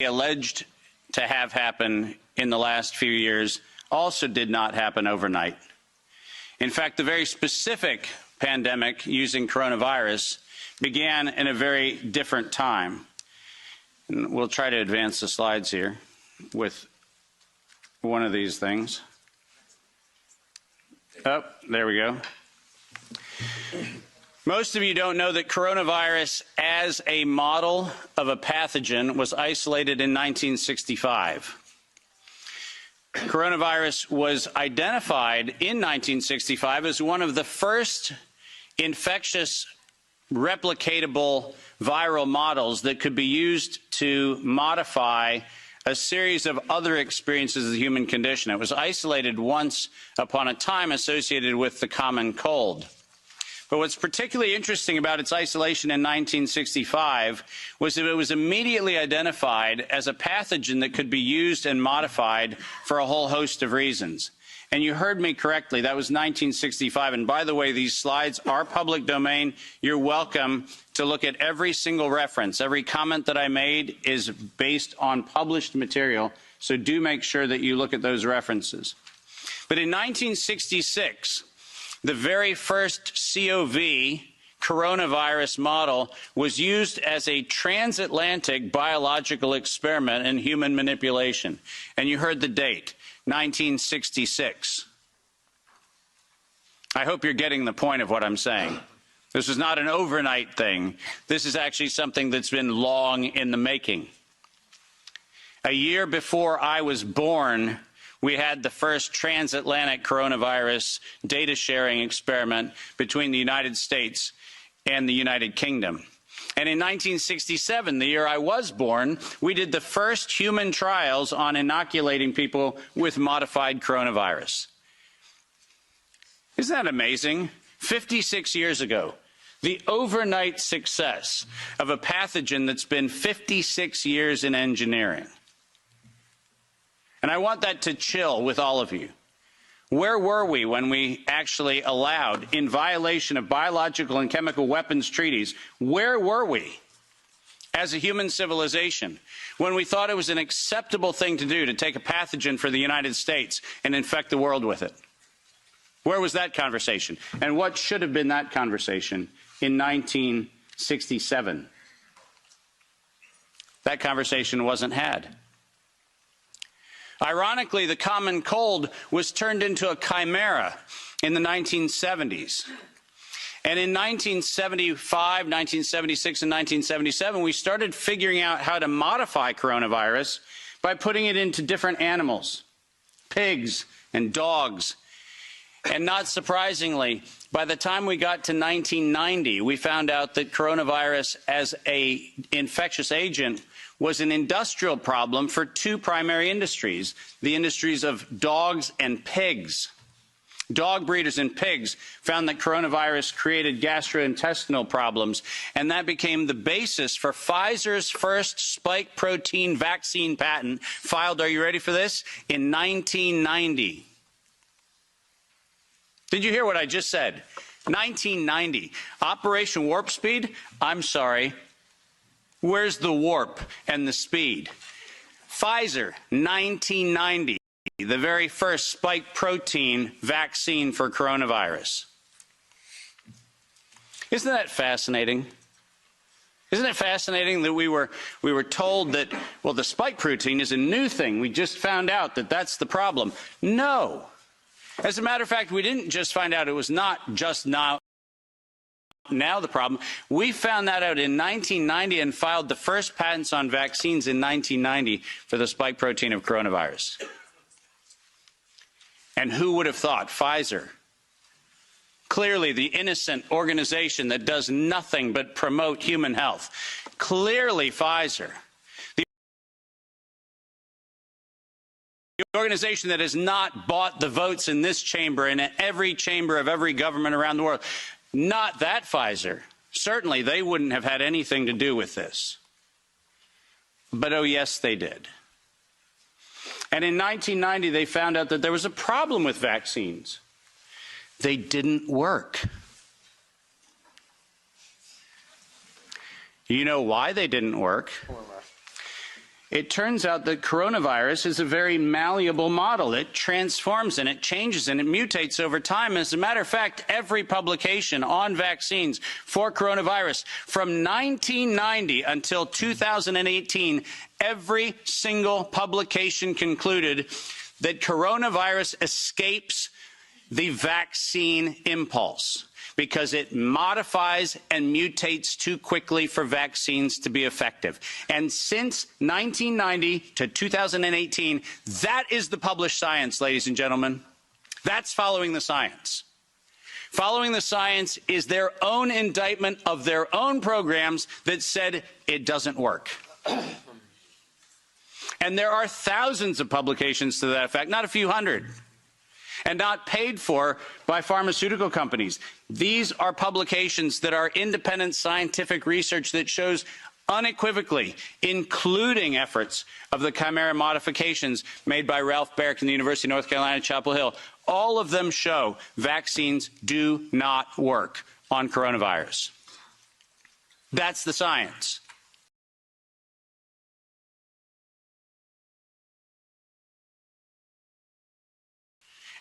alleged to have happened in the last few years also did not happen overnight. In fact, the very specific pandemic using coronavirus began in a very different time. And we'll try to advance the slides here with one of these things. Oh, there we go. Most of you don't know that coronavirus as a model of a pathogen was isolated in 1965. Coronavirus was identified in 1965 as one of the first infectious replicatable viral models that could be used to modify a series of other experiences of the human condition. It was isolated once upon a time associated with the common cold. But what's particularly interesting about its isolation in 1965 was that it was immediately identified as a pathogen that could be used and modified for a whole host of reasons. And you heard me correctly, that was 1965. And by the way, these slides are public domain. You're welcome to look at every single reference. Every comment that I made is based on published material, so do make sure that you look at those references. But in 1966, the very first COV coronavirus model was used as a transatlantic biological experiment in human manipulation. And you heard the date, 1966. I hope you're getting the point of what I'm saying. This is not an overnight thing. This is actually something that's been long in the making. A year before I was born, we had the first transatlantic coronavirus data sharing experiment between the United States and the United Kingdom. And in 1967, the year I was born, we did the first human trials on inoculating people with modified coronavirus. Isn't that amazing? 56 years ago, the overnight success of a pathogen that's been 56 years in engineering. And I want that to chill with all of you. Where were we when we actually allowed, in violation of biological and chemical weapons treaties, where were we as a human civilization when we thought it was an acceptable thing to do to take a pathogen for the United States and infect the world with it? Where was that conversation? And what should have been that conversation in 1967? That conversation wasn't had. Ironically, the common cold was turned into a chimera in the 1970s. And in 1975, 1976, and 1977, we started figuring out how to modify coronavirus by putting it into different animals, pigs and dogs. And not surprisingly, by the time we got to 1990, we found out that coronavirus as an infectious agent was an industrial problem for two primary industries, the industries of dogs and pigs. Dog breeders and pigs found that coronavirus created gastrointestinal problems, and that became the basis for Pfizer's first spike protein vaccine patent, filed, are you ready for this, in 1990. Did you hear what I just said? 1990. Operation Warp Speed? I'm sorry. Where's the warp and the speed? Pfizer, 1990, the very first spike protein vaccine for coronavirus. Isn't that fascinating? Isn't it fascinating that we were told that, well, the spike protein is a new thing. We just found out that that's the problem. No. As a matter of fact, we didn't just find out it was not just now the problem. We found that out in 1990 and filed the first patents on vaccines in 1990 for the spike protein of coronavirus. And who would have thought? Pfizer. Clearly the innocent organization that does nothing but promote human health. Clearly Pfizer. The organization that has not bought the votes in this chamber and in every chamber of every government around the world. Not that Pfizer. Certainly they wouldn't have had anything to do with this. But oh yes, they did. And in 1990, they found out that there was a problem with vaccines. They didn't work. You know why they didn't work? It turns out that coronavirus is a very malleable model. It transforms and it changes and it mutates over time. As a matter of fact, every publication on vaccines for coronavirus from 1990 until 2018, every single publication concluded that coronavirus escapes the vaccine impulse because it modifies and mutates too quickly for vaccines to be effective. And since 1990 to 2018, that is the published science, ladies and gentlemen. That's following the science. Following the science is their own indictment of their own programs that said it doesn't work. And there are thousands of publications to that effect, not a few hundred, and not paid for by pharmaceutical companies. These are publications that are independent scientific research that shows unequivocally, including efforts of the chimera modifications made by Ralph Baric in the University of North Carolina, Chapel Hill. All of them show vaccines do not work on coronavirus. That's the science.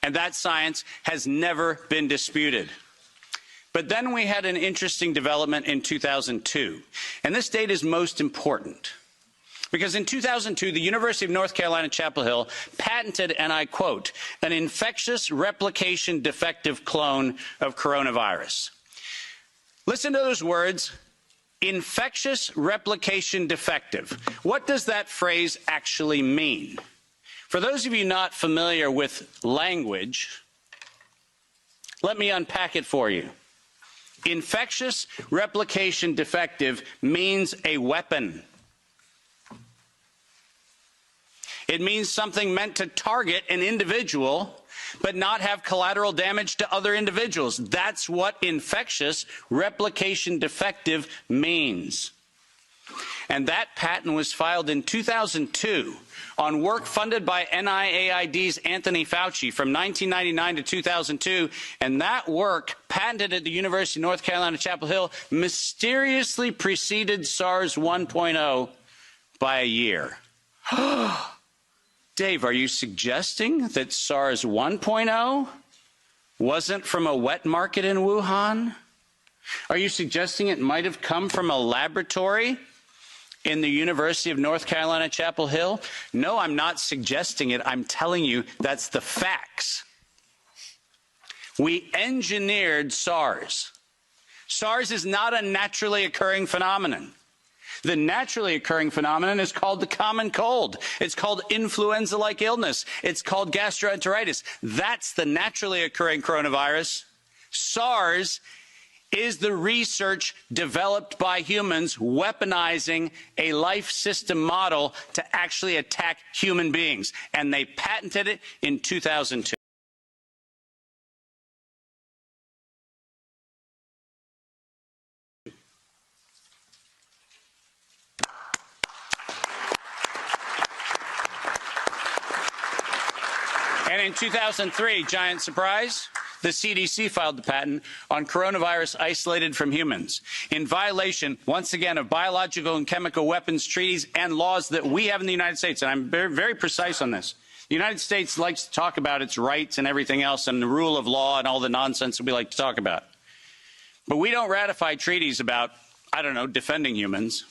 And that science has never been disputed. But then we had an interesting development in 2002. And this date is most important. Because in 2002, the University of North Carolina, Chapel Hill patented, and I quote, an infectious replication defective clone of coronavirus. Listen to those words, infectious replication defective. What does that phrase actually mean? For those of you not familiar with language, let me unpack it for you. Infectious replication defective means a weapon. It means something meant to target an individual, but not have collateral damage to other individuals. That's what infectious replication defective means. And that patent was filed in 2002 on work funded by NIAID's Anthony Fauci from 1999 to 2002, and that work, patented at the University of North Carolina, Chapel Hill, mysteriously preceded SARS 1.0 by a year. Dave, are you suggesting that SARS 1.0 wasn't from a wet market in Wuhan? Are you suggesting it might have come from a laboratory in the University of North Carolina, Chapel Hill? No, I'm not suggesting it. I'm telling you that's the facts. We engineered SARS. SARS is not a naturally occurring phenomenon. The naturally occurring phenomenon is called the common cold. It's called influenza-like illness. It's called gastroenteritis. That's the naturally occurring coronavirus. SARS is the research developed by humans weaponizing a life system model to actually attack human beings. And they patented it in 2002. And in 2003, giant surprise, the CDC filed the patent on coronavirus isolated from humans in violation, once again, of biological and chemical weapons treaties and laws that we have in the United States. And I'm very, very precise on this. The United States likes to talk about its rights and everything else and the rule of law and all the nonsense that we like to talk about. But we don't ratify treaties about, I don't know, defending humans.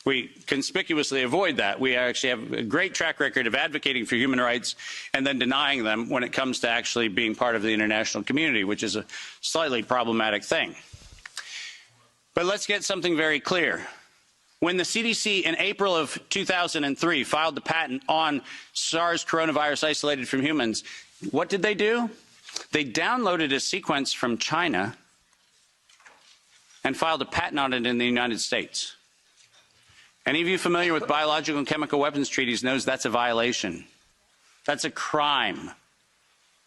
We conspicuously avoid that. We actually have a great track record of advocating for human rights and then denying them when it comes to actually being part of the international community, which is a slightly problematic thing. But let's get something very clear. When the CDC in April of 2003 filed the patent on SARS coronavirus isolated from humans, what did they do? They downloaded a sequence from China and filed a patent on it in the United States. Any of you familiar with biological and chemical weapons treaties knows that's a violation. That's a crime.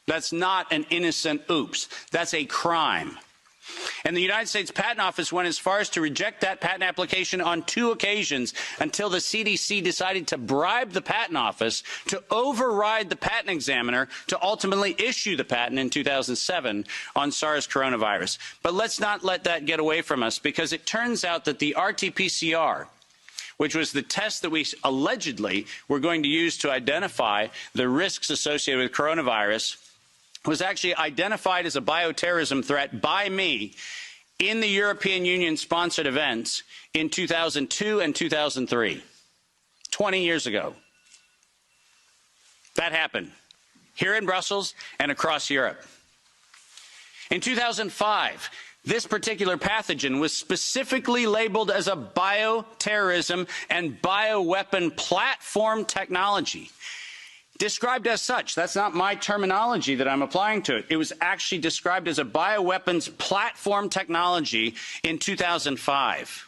That's not an innocent oops. That's a crime. And the United States Patent Office went as far as to reject that patent application on 2 occasions until the CDC decided to bribe the Patent Office to override the patent examiner to ultimately issue the patent in 2007 on SARS coronavirus. But let's not let that get away from us, because it turns out that the RT-PCR, which was the test that we allegedly were going to use to identify the risks associated with coronavirus, was actually identified as a bioterrorism threat by me in the European Union-sponsored events in 2002 and 2003, 20 years ago. That happened here in Brussels and across Europe. In 2005, this particular pathogen was specifically labeled as a bioterrorism and bioweapon platform technology. Described as such. That's not my terminology that I'm applying to it. It was actually described as a bioweapons platform technology in 2005.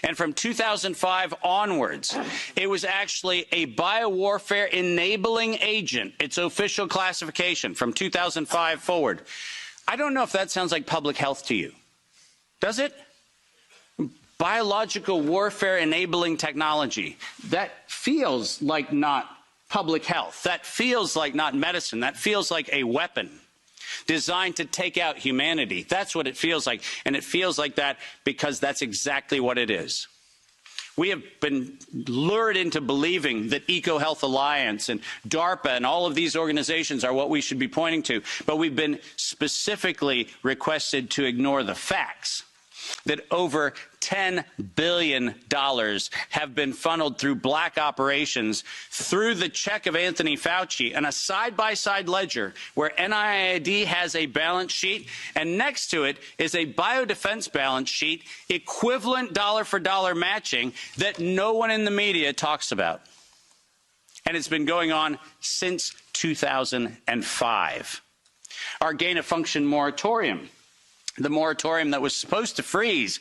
And from 2005 onwards, it was actually a biowarfare enabling agent, its official classification from 2005 forward. I don't know if that sounds like public health to you. Does it? Biological warfare enabling technology. That feels like not public health. That feels like not medicine. That feels like a weapon designed to take out humanity. That's what it feels like. And it feels like that because that's exactly what it is. We have been lured into believing that EcoHealth Alliance and DARPA and all of these organizations are what we should be pointing to. But we've been specifically requested to ignore the facts that over $10 billion have been funneled through black operations through the check of Anthony Fauci and a side-by-side ledger where NIAID has a balance sheet and next to it is a biodefense balance sheet equivalent dollar-for-dollar matching that no one in the media talks about. And it's been going on since 2005. Our gain-of-function moratorium, the moratorium that was supposed to freeze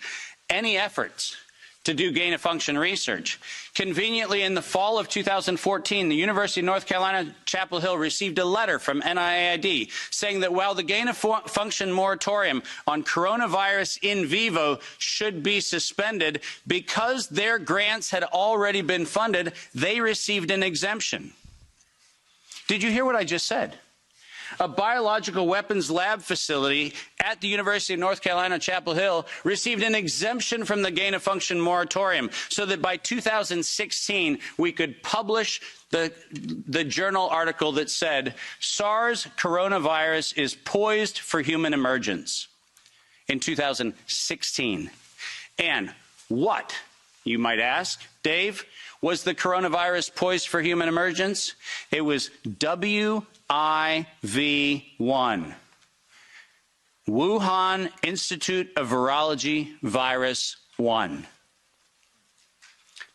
any efforts to do gain-of-function research. Conveniently, in the fall of 2014, the University of North Carolina, Chapel Hill received a letter from NIAID saying that while the gain-of-function moratorium on coronavirus in vivo should be suspended, because their grants had already been funded, they received an exemption. Did you hear what I just said? A biological weapons lab facility at the University of North Carolina, Chapel Hill, received an exemption from the gain-of-function moratorium so that by 2016 we could publish the journal article that said SARS coronavirus is poised for human emergence in 2016. And what, you might ask, Dave, was the coronavirus poised for human emergence? It was WIV1, Wuhan Institute of Virology Virus 1.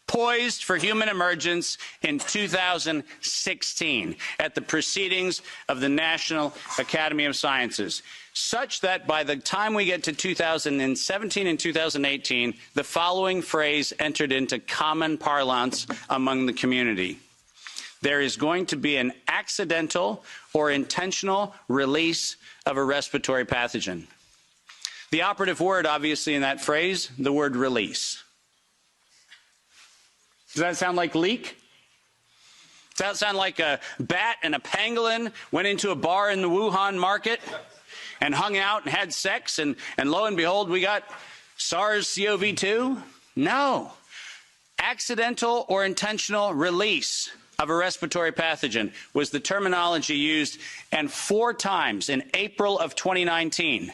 Poised for human emergence in 2016 at the proceedings of the National Academy of Sciences, such that by the time we get to 2017 and 2018, the following phrase entered into common parlance among the community. There is going to be an accidental or intentional release of a respiratory pathogen. The operative word, obviously, in that phrase, the word release. Does that sound like leak? Does that sound like a bat and a pangolin went into a bar in the Wuhan market and hung out and had sex and lo and behold, we got SARS-CoV-2? No. Accidental or intentional release of a respiratory pathogen was the terminology used, and 4 times in April of 2019,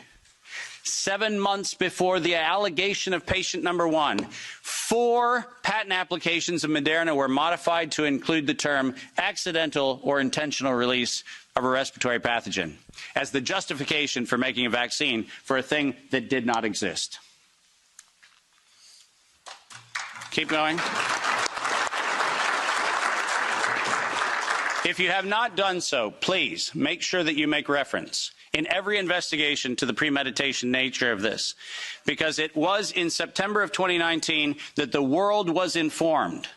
7 months before the allegation of patient number 1, 4 patent applications of Moderna were modified to include the term accidental or intentional release of a respiratory pathogen as the justification for making a vaccine for a thing that did not exist. Keep going. If you have not done so, please make sure that you make reference in every investigation to the premeditation nature of this, because it was in September of 2019 that the world was informed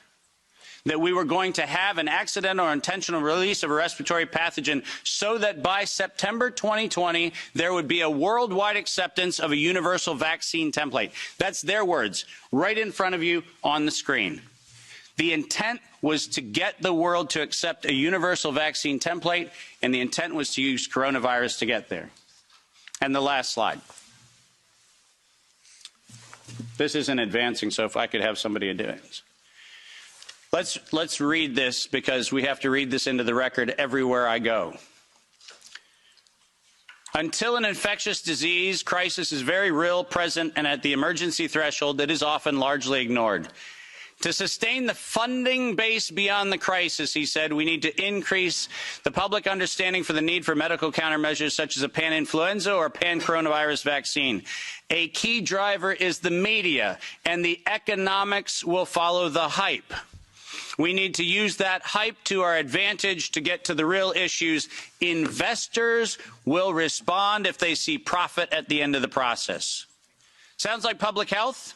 that we were going to have an accidental or intentional release of a respiratory pathogen so that by September 2020, there would be a worldwide acceptance of a universal vaccine template. That's their words, right in front of you on the screen. The intent was to get the world to accept a universal vaccine template, and the intent was to use coronavirus to get there. And the last slide. This isn't advancing, so if I could have somebody do it. Let's read this, because we have to read this into the record everywhere I go. Until an infectious disease crisis is very real, present, and at the emergency threshold, it is often largely ignored. To sustain the funding base beyond the crisis, he said, we need to increase the public understanding for the need for medical countermeasures such as a pan-influenza or pan-coronavirus vaccine. A key driver is the media, and the economics will follow the hype. We need to use that hype to our advantage to get to the real issues. Investors will respond if they see profit at the end of the process. Sounds like public health?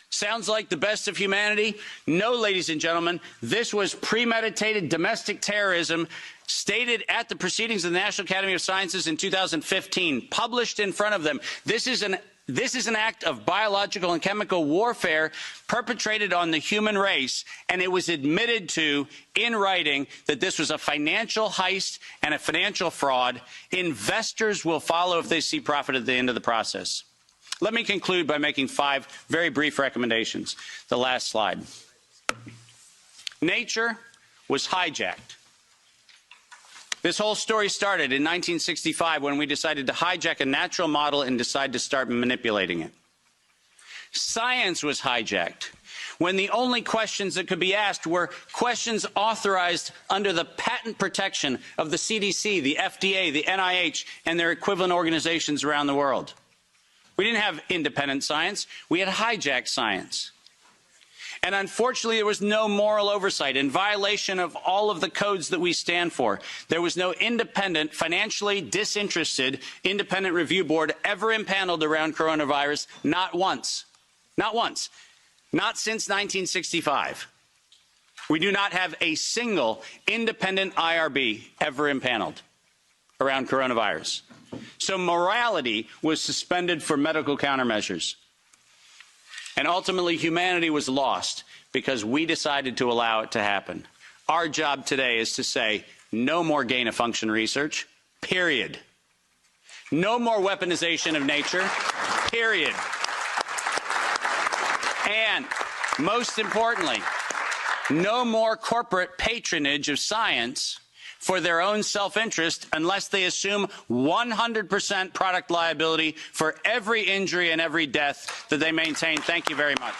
Sounds like the best of humanity? No, ladies and gentlemen, this was premeditated domestic terrorism stated at the proceedings of the National Academy of Sciences in 2015, published in front of them. This is an act of biological and chemical warfare perpetrated on the human race, and it was admitted to in writing that this was a financial heist and a financial fraud. Investors will follow if they see profit at the end of the process. Let me conclude by making 5 very brief recommendations. The last slide. Nature was hijacked. This whole story started in 1965 when we decided to hijack a natural model and decide to start manipulating it. Science was hijacked when the only questions that could be asked were questions authorized under the patent protection of the CDC, the FDA, the NIH, and their equivalent organizations around the world. We didn't have independent science. We had hijacked science. And unfortunately, there was no moral oversight in violation of all of the codes that we stand for. There was no independent, financially disinterested, independent review board ever impaneled around coronavirus, not once. Not once. Not since 1965. We do not have a single independent IRB ever impaneled around coronavirus. So morality was suspended for medical countermeasures. And ultimately, humanity was lost because we decided to allow it to happen. Our job today is to say, no more gain-of-function research, period. No more weaponization of nature, period. And most importantly, no more corporate patronage of science for their own self-interest unless they assume 100% product liability for every injury and every death that they maintain. Thank you very much.